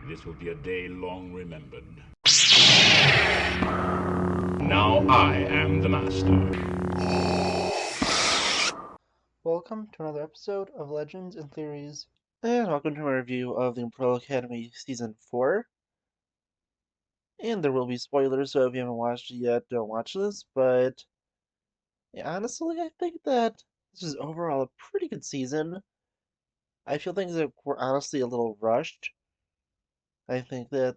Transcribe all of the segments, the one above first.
This will be a day long remembered. Now I am the master. Welcome to another episode of Legends and Theories, and welcome to my review of the Umbrella Academy Season 4. And there will be spoilers, so if you haven't watched it yet, don't watch this, but yeah, honestly, I think that this is overall a pretty good season. I feel things that were honestly a little rushed. I think that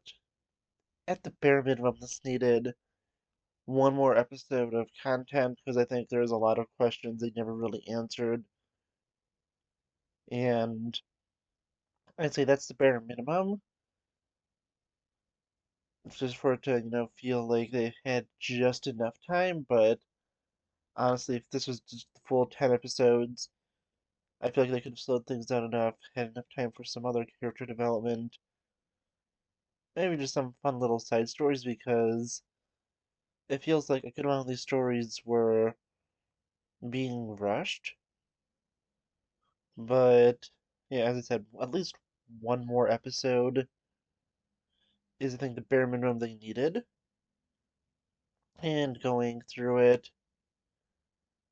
at the bare minimum, this needed one more episode of content, because I think there's a lot of questions they never really answered, and I'd say that's the bare minimum. Just for it to, feel like they had just enough time. But honestly, if this was just the full 10 episodes, I feel like they could have slowed things down enough, had enough time for some other character development, maybe just some fun little side stories, because it feels like a good amount of these stories were being rushed. But yeah, as I said, at least one more episode is, I think, the bare minimum they needed. And going through it,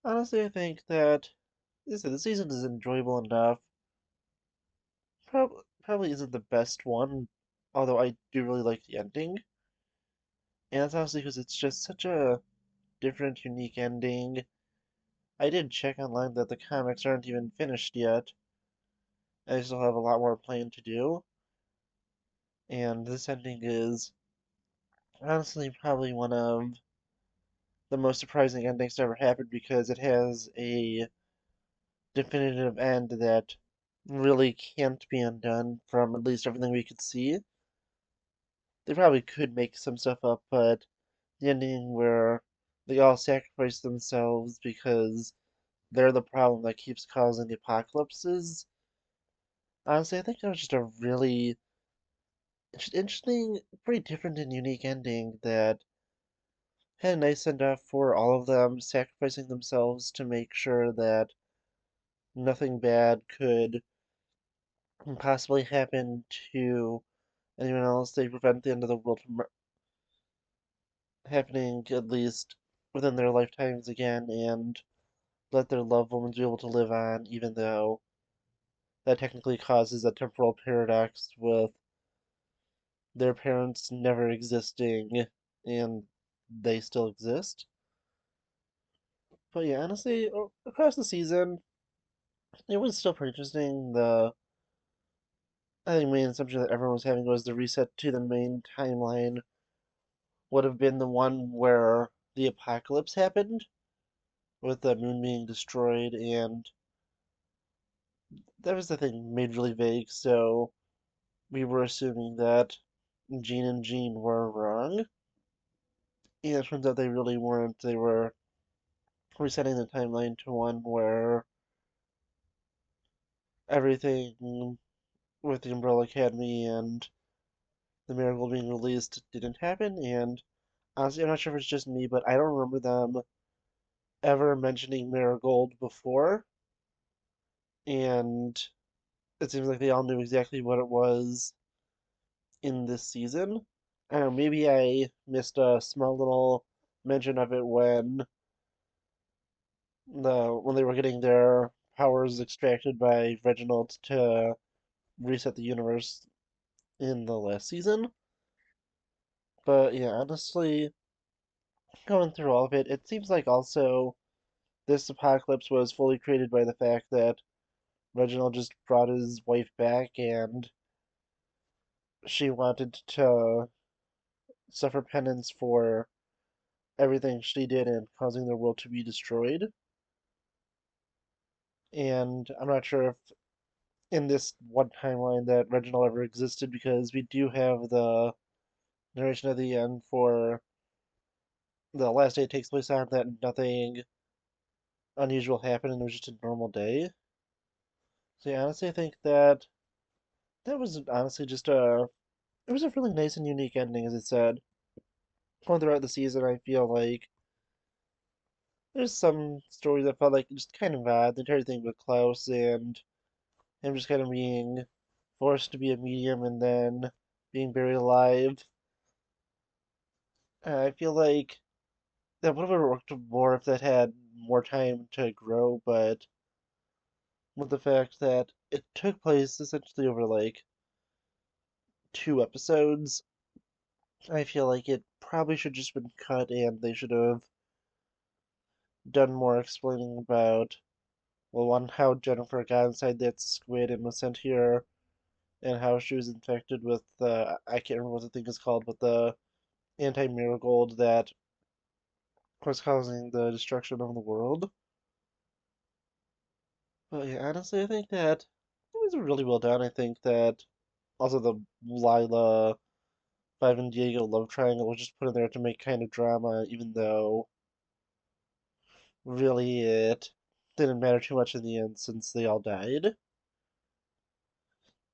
honestly, I think that the season is enjoyable enough. Probably isn't the best one, although I do really like the ending. And that's honestly because it's just such a different, unique ending. I did check online that the comics aren't even finished yet. I still have a lot more planned to do. And this ending is honestly probably one of the most surprising endings to ever happen, because it has a definitive end that really can't be undone from at least everything we could see. They probably could make some stuff up, but the ending where they all sacrifice themselves because they're the problem that keeps causing the apocalypses. Honestly, I think that was just a really interesting, pretty different and unique ending that had a nice send off for all of them, sacrificing themselves to make sure that nothing bad could possibly happen to anyone else. They prevent the end of the world from happening, at least within their lifetimes again, and let their loved ones be able to live on, even though that technically causes a temporal paradox with their parents never existing and they still exist. But yeah, honestly, across the season, it was still pretty interesting. I think main assumption that everyone was having was the reset to the main timeline would have been the one where the apocalypse happened, with the moon being destroyed, and that was the thing made really vague, so we were assuming that Jean and Jean were wrong. And it turns out they really weren't. They were resetting the timeline to one where everything with the Umbrella Academy and the Miracle being released didn't happen. And honestly, I'm not sure if it's just me, but I don't remember them ever mentioning Marigold before. And it seems like they all knew exactly what it was in this season. I don't know, maybe I missed a small little mention of it when they were getting their powers extracted by Reginald to reset the universe in the last season. But yeah, honestly, going through all of it, it seems like also this apocalypse was fully created by the fact that Reginald just brought his wife back, and she wanted to suffer penance for everything she did in causing the world to be destroyed. And I'm not sure if in this one timeline that Reginald ever existed, because we do have the narration at the end for the last day it takes place on that nothing unusual happened and it was just a normal day. So yeah, honestly, I think that that was honestly just it was a really nice and unique ending, as I said. Going throughout the season, I feel like there's some stories that felt like just kind of odd. The entire thing with Klaus and him just kind of being forced to be a medium and then being buried alive. I feel like that would have worked more if that had more time to grow, but with the fact that it took place essentially over like 2 episodes, I feel like it probably should just been cut and they should have done more explaining about, well, one, how Jennifer got inside that squid and was sent here, and how she was infected with I can't remember what the thing is called, but the anti-marigold that was causing the destruction of the world. But yeah, honestly, I think that it was really well done. I think that also the Lila, Five and Diego love triangle was just put in there to make kind of drama, even though really it didn't matter too much in the end since they all died.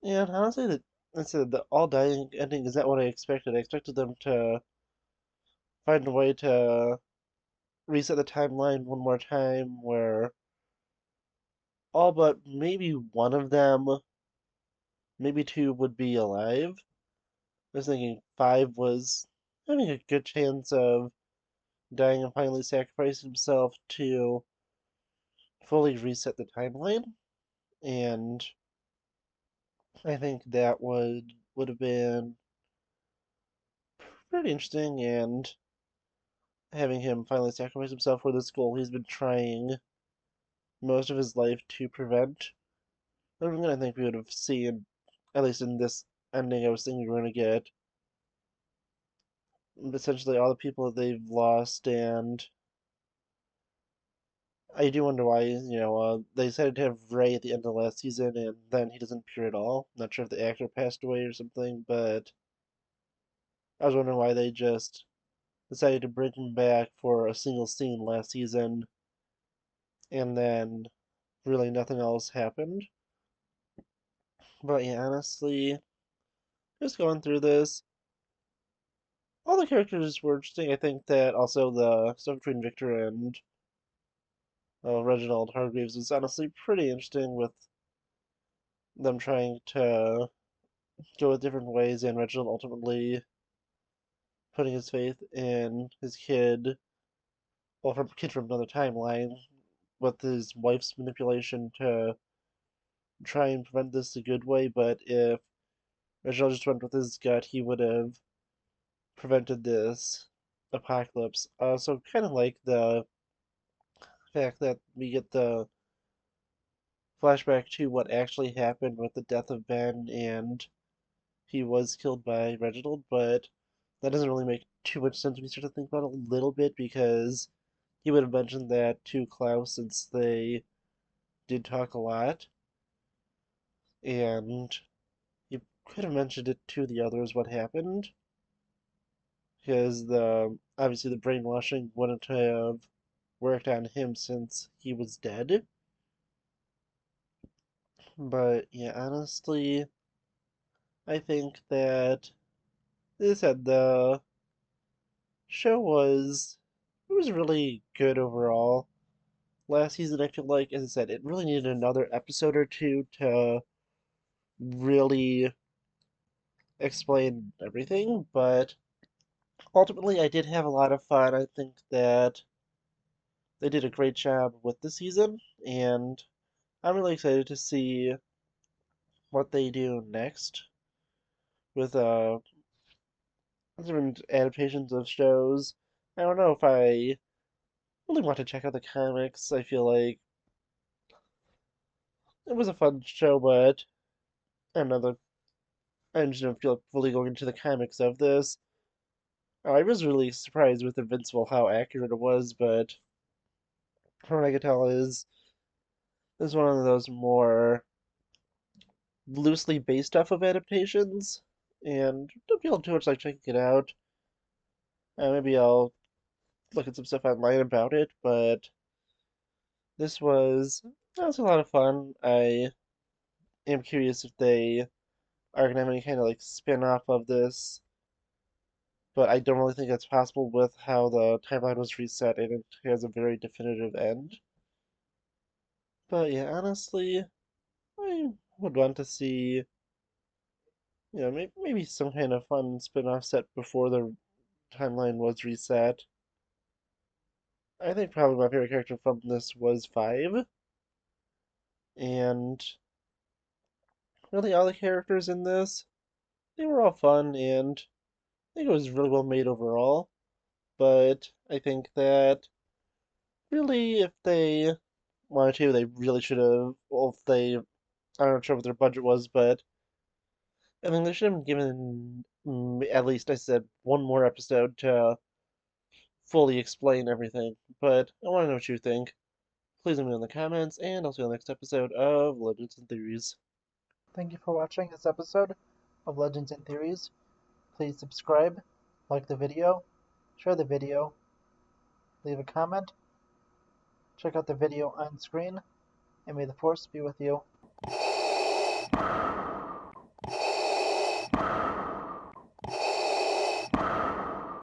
And honestly, I said the all dying ending is not what I expected. I expected them to find a way to reset the timeline one more time where all but maybe one of them, maybe two, would be alive. I was thinking five was having a good chance of dying and finally sacrificing himself to fully reset the timeline. And I think that would have been pretty interesting, and having him finally sacrifice himself for this goal he's been trying most of his life to prevent. I think we would have seen, at least in this ending, I was thinking we were going to get essentially all the people that they've lost, and I do wonder why, they decided to have Ray at the end of last season, and then he doesn't appear at all. Not sure if the actor passed away or something, but I was wondering why they just decided to bring him back for a single scene last season, and then really nothing else happened. But yeah, honestly, just going through this, all the characters were interesting. I think that also the stuff between Victor and Reginald Hargreaves was honestly pretty interesting with them trying to go with different ways, and Reginald ultimately putting his faith in his kid, well, from kid from another timeline, with his wife's manipulation to try and prevent this a good way. But if Reginald just went with his gut, he would have prevented this apocalypse. So kind of like the fact that we get the flashback to what actually happened with the death of Ben, and he was killed by Reginald, but that doesn't really make too much sense when you start to think about it a little bit, because he would have mentioned that to Klaus since they did talk a lot, and he could have mentioned it to the others what happened, because the obviously the brainwashing wouldn't have worked on him since he was dead. But yeah, honestly, I think that as I said, the show was really good overall. Last season, I feel like, as I said, it really needed another episode or two to really explain everything, but ultimately I did have a lot of fun. I think that they did a great job with the season, and I'm really excited to see what they do next with different adaptations of shows. I don't know if I really want to check out the comics. I feel like it was a fun show, but another I just don't feel like fully going into the comics of this. I was really surprised with Invincible how accurate it was, but from what I could tell is this is one of those more loosely based off of adaptations, and don't feel too much like checking it out. Maybe I'll look at some stuff online about it, but this was a lot of fun. I am curious if they are gonna have any kind of like spin-off of this, but I don't really think that's possible with how the timeline was reset and it has a very definitive end. But yeah, honestly, I would want to see you know, maybe some kind of fun spin-off set before the timeline was reset. I think probably my favorite character from this was Five, and really all the characters in this, they were all fun, and I think it was really well made overall. But I think that really, if they wanted to, they really should have. Well, if they, I'm not sure what their budget was, but I mean, they should have been given at least, I said, one more episode to fully explain everything. But I want to know what you think. Please let me know in the comments, and I'll see you on the next episode of Legends and Theories. Thank you for watching this episode of Legends and Theories. Please subscribe, like the video, share the video, leave a comment, check out the video on screen, and may the Force be with you.